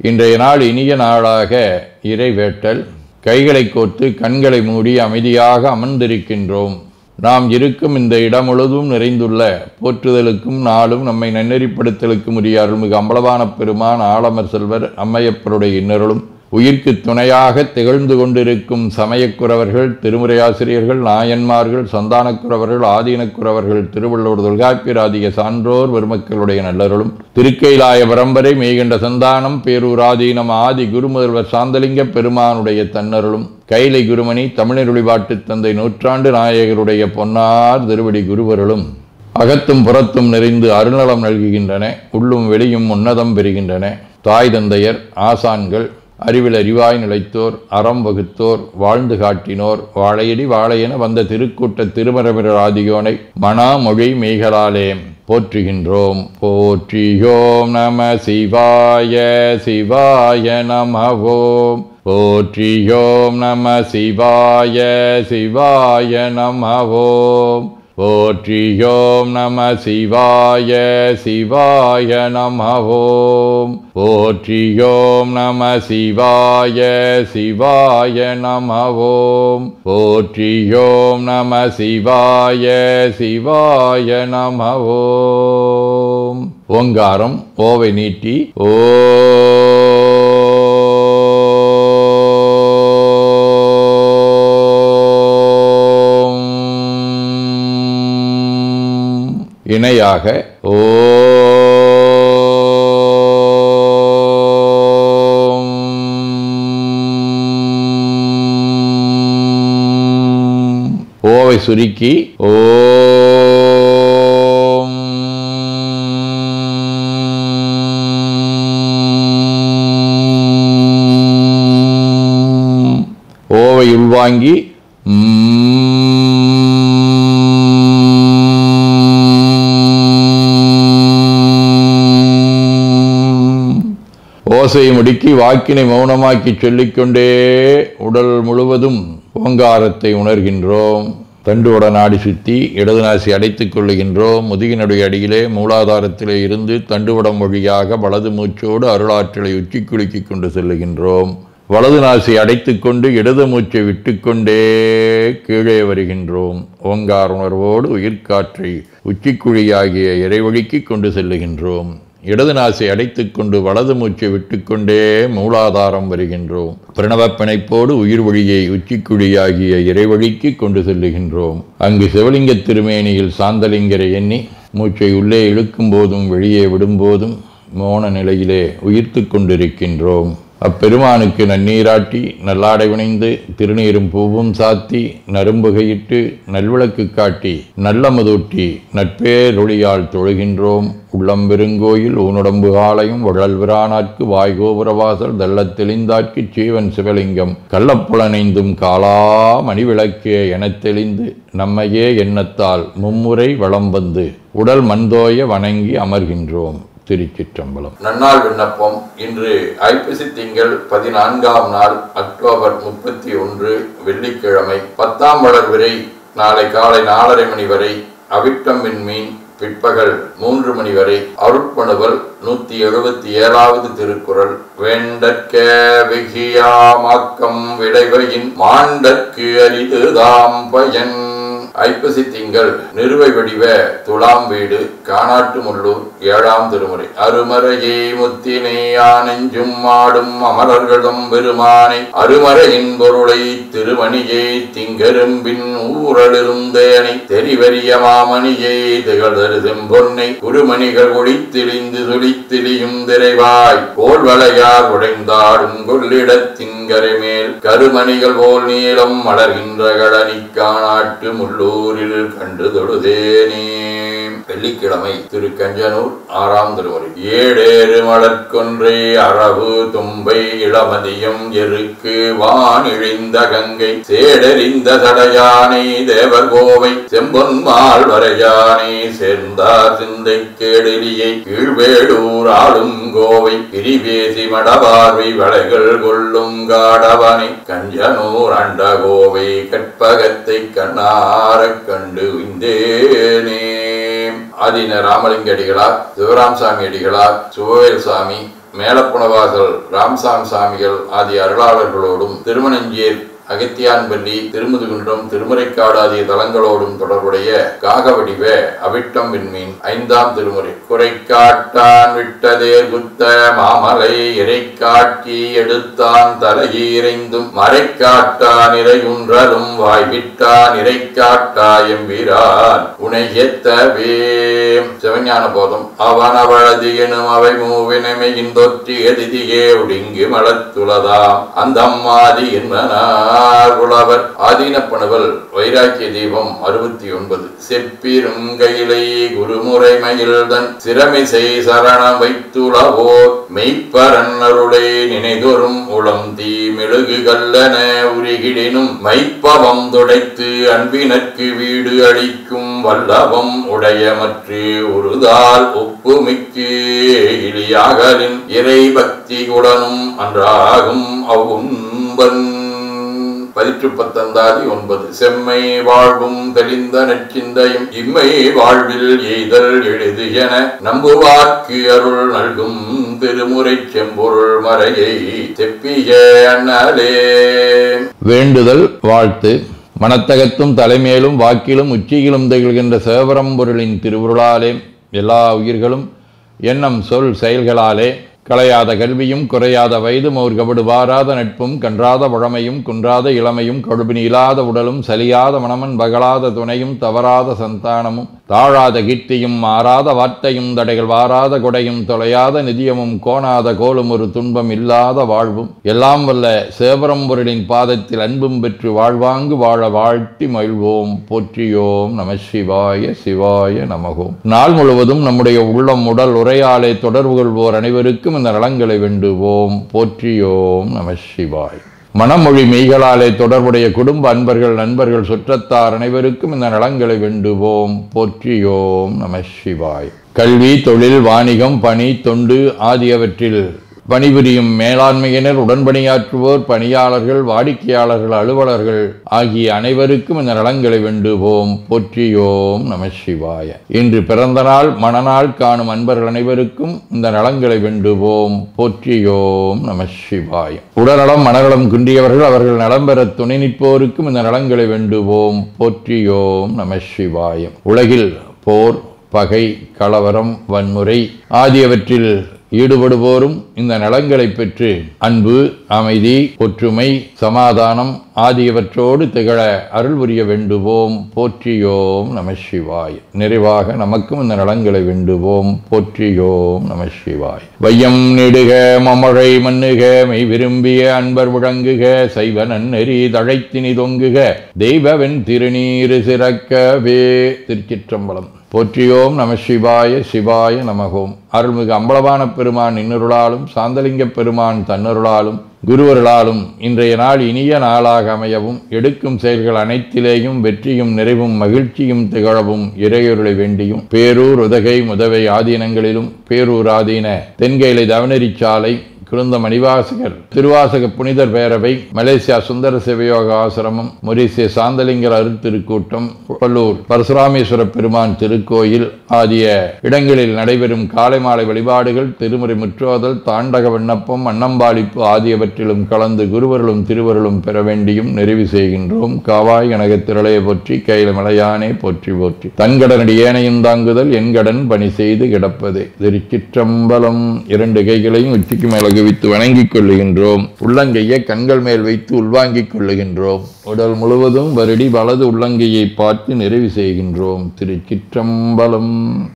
இன்றைய நாள் இனிய நாளாக இறைவேட்டல். கைகளை கோர்த்து கண்களை மூடி அமைதியாக அமர்ந்திருக்கின்றோம். நாம் இருக்கும் இந்த இடம் முழுதும் நிறைந்துள்ள போற்றுதலுக்கும் நாளும் நம்மை நன்னெறிப்படுத்தலுக்கும் உரிய அருள்மிகு அம்பலவான பெருமான் ஆலமர் செல்வர் அம்மையப்பருடைய இன்னருளும் உயிர்க்கு துணையாக திகழ்ந்து கொண்டிருக்கும் சமயக்குறவர்கள், திருமுறையாசிரியர்கள், நாயன்மார்கள், சந்தானக்குறவர்கள், ஆதீனக்குறவர்கள், திருவள்ளுவர் தொல்காப்பியராதிய சான்றோர் பெருமக்களுடைய நல்லருளும் திருக்கைலாய பரம்பரை மெய்கண்ட சந்தானம் பேரூராதீனம் ஆதி குருமுதல்வர் சாந்தலிங்க பெருமானுடைய தன்னருளும் கைலை குருமணி தமிழருளிபாட்டு தந்தை நூற்றாண்டு நாயகருடைய பொன்னார் திருவடி குருவருளும் அகத்தும் புறத்தும் நிறைந்து அருள்நலம் நல்குகின்றன. உள்ளும் வெளியும் உன்னதம் பெறுகின்றன. தாய் தந்தையர், ஆசான்கள், அறிவில் அறிவாய் நிலைத்தோர், அறம் வகுத்தோர், வாழ்ந்து காட்டினோர், வாழையடி வாழையென வந்த திருக்கூட்ட திருமரபிரர் ஆதியோனை மணாமொழி மெய்களாலே போற்றுகின்றோம். போற்றியோம் நம சிவாய சிவாய நமவோம். போற்றியோம் நம சிவாய சிவாய நமவோம். போற்றியோம் நம சிவாய சிவாய நமவோம். போற்றியோம் நம சிவாய சிவாய நமவோம். போற்றியோம் நம சிவாய சிவாய நமவோம். ஓங்காரம் ஓவை நீட்டி ஓ இணையாக ஓம். ஓவை சுருக்கி ஓம். ஓவை உள்வாங்கி ஓசையை முடுக்கி வாக்கினை மௌனமாக்கி சொல்லிக்கொண்டே உடல் முழுவதும் ஓங்காரத்தை உணர்கின்றோம். தண்டுவட நாடி சுற்றி இடது நாசி அடைத்துக் கொள்ளுகின்றோம். முதுகினுடைய அடியிலே மூலாதாரத்திலே இருந்து தண்டுவடம் வழியாக வலது மூச்சோடு அருளாற்றலை உச்சி குலுக்கி கொண்டு செல்லுகின்றோம். வலது நாசி அடைத்துக் கொண்டு இடது மூச்சை விட்டுக்கொண்டே கீழே வருகின்றோம். ஓங்கார உணர்வோடு உயிர்காற்றை உச்சிக்குழியாகிய இறைவழிக்கு கொண்டு செல்லுகின்றோம். இடது நாசை அடைத்துக் கொண்டு வலது மூச்சை விட்டுக்கொண்டே மூலாதாரம் வருகின்றோம். பிரணவ பிணைப்போடு உயிர் வழியை உச்சிக்குழியாகிய இறைவழிக்கு கொண்டு செல்லுகின்றோம். அங்கு சிவலிங்க திருமேனியில் சாந்தலிங்கரை எண்ணி மூச்சை உள்ளே இழுக்கும் போதும் வெளியே விடும்போதும் மோன நிலையிலே உயிர்த்து கொண்டிருக்கின்றோம். அப்பெருமானுக்கு நன்னீராட்டி நல்லாடை வினைந்து திருநீரும் பூவும் சாத்தி நரும்புகையிட்டு நல்விளக்கு காட்டி நல்லமதூட்டி நட்பேரொளியால் தொழுகின்றோம். உள்ளம்பெருங்கோயில் ஊனுடம்பு ஆலயம் வள்ளல் விரானாற்கு வாய்கோபுரவாசல் தள்ளத் தெளிந்தாற்கு சீவன் சிவலிங்கம் கள்ளப்புலனைந்தும் காலா மணிவிளக்கே எனத் தெளிந்து நம்மையே எண்ணத்தால் மும்முறை வளம் வந்து உடல் மண்தோய வணங்கி அமர்கின்றோம். திருச்சிற்றம்பலம். நன்னாள் விண்ணப்பம். இன்று ஐப்பசி திங்கள் 14ஆம் நாள் அக்டோபர் 31 வெள்ளிக்கிழமை. 10ஆம் வளர்விரை நாளை காலை 4:30 மணி வரை அவிட்டம் விண்மீன் பிற்பகல் 3 மணி வரை அருட்பணுவல் 177வது திருக்குறள். வேண்டற்க வெகியாமாக்கம் விளைவையின் மாண்டற்கு அரிதுதாம் பயன். ஐப்பசி திங்கள் நிறுவை வடிவ துலாம் வீடு காணாட்டு முள்ளூர் 7ஆம் திருமுறை. அருமறையே முத்தினை ஆனெஞ்சும் ஆடும் அமரர்களும் பெருமானை அருமறையின் பொருளை திருமணியை திங்கரும்பின் ஊரலிருந்தேனை தெரிவரிய மாமணியை திகழ்தரு செம்பொன்னை குருமணிகள் ஒளித்தெளிந்து துளித்தெளியும் திரைவாய் கோல்வளையார் உடைந்தாடும் கொள்ளிடத்தின் கரைமேல் கருமணிகள் போல் நீளம் மலர்கின்ற கடனி காணாட்டு முள்ளூர் ஊரில் கண்டு தொழுதேனே. வெள்ளிக்கிழமை திருக்கஞ்சனூர் 6ஆம் திருமுறை. ஏடேறு மலர்கொன்றை அரவு தும்பை இளமதியம் எருக்கு வானிழிந்த கங்கை சேடறிந்த சடையானை தேவர் கோவை செம்பொன்மால் வரையானை சேர்ந்தார் சிந்தை கேடலியை கீழ்வேடூர் ஆளும் கோவை பிரிவேசி மடவார்வை வளைகள் கொள்ளும் காடவனை கஞ்சனூர் அண்ட கோவை கற்பகத்தை கண்ணாரக் கண்டு இந்தேனே. ஆதீன ராமலிங்க அடிகளார், சிவராமசாமி அடிகளார், சுவேல் சாமி, மேலப்புணவாசல் ராமசாமி சாமிகள் ஆகிய அருளாளர்களோடும் திருமணஞ்சேர் அகத்தியான்பள்ளி திருமுதுகுன்றம் திருமுறைக்காடு ஆகிய தலங்களோடும் தொடர்புடைய காகவடிவ அவிட்டம் விண்மீன் 5ஆம் திருமுறை. குறைக்காட்டான் விட்டதே குத்த மாமலை இறைக்காட்சி எடுத்தான் தலையீரைந்தும் மறைக்காட்டான் இறையுன்றலும் வாய்விட்டான் இறைக்காட்டா எம்பிரான் உனையத்தவே. சிவஞான போதம். அவன் அவளது எனும் அவை மூவினமையின் தொற்றிய திதியே ஒடுங்கி மலத்துளதாம் அந்த அம்மாதி என்பனா புலவர். ஆதீனப்பணுவல் வைராக்கிய தீபம் 69. செப்பிரும் கையிலை குருமுறை மயில்தன் சிரமிசை சரணம் வைத்துளவோர் மெய்ப்பரன் அருளை நினைதொரும் உளம் தீ மெழுகு கல்லன உருகிடினும் மைப்பவம் துடைத்து அன்பினற்கு வீடு அளிக்கும் வல்லவம் உடையமற்று ஒருதால் ஒப்புமிக்கு இலியாகலின் இறை பக்தி குடனும் அன்றாகும் அவ்வும்பன். 19. செம்மை வாழ்வும் தெளிந்த நற்சிந்தையும் இம்மை வாழ்வில் எய்தல் எளிது என நம்புவார்க்கு அருள் நல்கும் திருமுறை செம்பொருள் மறையை தெப்பிய அண்ணலே. வேண்டுதல் வாழ்த்து. மனத்தகத்தும் தலைமையிலும் வாக்கிலும் உச்சியிலும் திகழ்கின்ற சிவபரம்பொருளின் திருவுருளாலே எல்லா உயிர்களும் எண்ணம் சொல் செயல்களாலே களையாத கல்வியும் குறையாத வயதும் ஒரு கபடு வாராத நட்பும் கன்றாத பழமையும் குன்றாத இளமையும் கடுபினி இல்லாத உடலும் சலியாத மனமன் பகலாத துணையும் தவறாத சந்தானமும் தாழாத கீர்த்தியும் மாறாத வார்த்தையும் தடைகள் வாராத கொடையும் தொலையாத நிதியமும் கோணாத கோலும் ஒரு துன்பம் இல்லாத வாழ்வும் எல்லாம் வல்ல சிவபரம்பொருளின் பாதத்தில் அன்பும் பெற்று வாழ்வாங்கு வாழ வாழ்த்தி மகிழ்வோம். போற்றியோம் நம சிவாய சிவாய நமகோம். நாள் முழுவதும் நம்முடைய உள்ளம் உடல் உரையாலே தொடர்பு கொள்வோர் அனைவருக்கும் இந்த நலங்களை வேண்டுவோம். போற்றியோம் நம சிவாய். மனமொழி மெய்களாலே தொடர்புடைய குடும்ப அன்பர்கள் நண்பர்கள் சுற்றத்தார் அனைவருக்கும் இந்த நலங்களை வேண்டுவோம். போற்றியோம் நம சிவாய். கல்வி தொழில் வாணிகம் பணி தொண்டு ஆகியவற்றில் பணிபுரியும் மேலாண்மையினர் உடன்பணியாற்றுவோர் பணியாளர்கள் வாடிக்கையாளர்கள் அலுவலர்கள் ஆகிய அனைவருக்கும் இந்த நலங்களை வேண்டுவோம். போற்றியோம் நம சிவாய. இன்று பிறந்த நாள் மணநாள் காணும் அன்பர்கள் அனைவருக்கும் இந்த நலங்களை வேண்டுவோம். போற்றியோம் நம சிவாய. உடல்நலம் மனநலம் குன்றியவர்கள் அவர்கள் நலம் பெற துணை நிற்போருக்கும் இந்த நலங்களை வேண்டுவோம். போற்றியோம் நம சிவாய. உலகில் போர் பகை கலவரம் வன்முறை ஆகியவற்றில் ஈடுபடுவோரும் இந்த நலங்களை பெற்று அன்பு அமைதி ஒற்றுமை சமாதானம் ஆகியவற்றோடு திகழ அருள் புரிய வேண்டுவோம். போற்றியோம் நம சிவாய். நிறைவாக நமக்கும் இந்த நலங்களை வேண்டுவோம். போற்றியோம் நம சிவாய். வையம் நெடுக மமழை மண்ணுக மெய் விரும்பிய அன்பர் முழங்குக சைவ நன்னெறி தழைத்தினி தொங்குக தெய்வவென் திருநீரு சிறக்கவே. திருச்சிற்றம்பலம். போற்றியோம் நம சிவாய சிவாய நமகோம். அருள்மிகு அம்பலவான பெருமான் இன்னருளாலும் சாந்தலிங்க பெருமான் தன்னருளாலும் குருவருளாலும் இன்றைய நாள் இனிய நாளாக அமையவும் எடுக்கும் செயல்கள் அனைத்திலேயும் வெற்றியும் நிறைவும் மகிழ்ச்சியும் திகழவும் இறையொருளை வேண்டியும் பேரூர் உதகை முதவை ஆதீனங்களிலும் பேரூர் ஆதீன தென்கேலை தவனரிச்சாலை குருந்த மணிவாசகர் திருவாசக புனிதர் பேரவை மலேசியா சுந்தர சிவயோக ஆசிரமம் மொரீசிய சாந்தலிங்கர் அருட்திருக்கூட்டம் பல்லூர் பரசுராமேஸ்வர பெருமான் திருக்கோயில் ஆகிய இடங்களில் நடைபெறும் காலை மாலை வழிபாடுகள் திருமுறை முற்றோதல் தாண்டக விண்ணப்பம் அன்னம்பாளிப்பு ஆகியவற்றிலும் கலந்து குருவர்களும் திருவருளும் பெற வேண்டியும் நிறைவு செய்கின்றோம். காவாய் கனக திரளைய போற்றி கையில மலையானே போற்றி போற்றி தன்கடனடி ஏனையும் தாங்குதல் என்கடன் பணி செய்து கிடப்பதே. திருச்சிற்றம்பலம். 2 கைகளையும் உச்சிக்கு மேல வித்து வணங்கிக் கொள்ளுகின்றோம். உள்ளங்கையை கண்கள் மேல் வைத்து உள்வாங்கிக் கொள்ளுகின்றோம். உடல் முழுவதும் வருடி வலது உள்ளங்கையை பார்த்து நிறைவு செய்கின்றோம். திருச்சிற்றம்பலம்.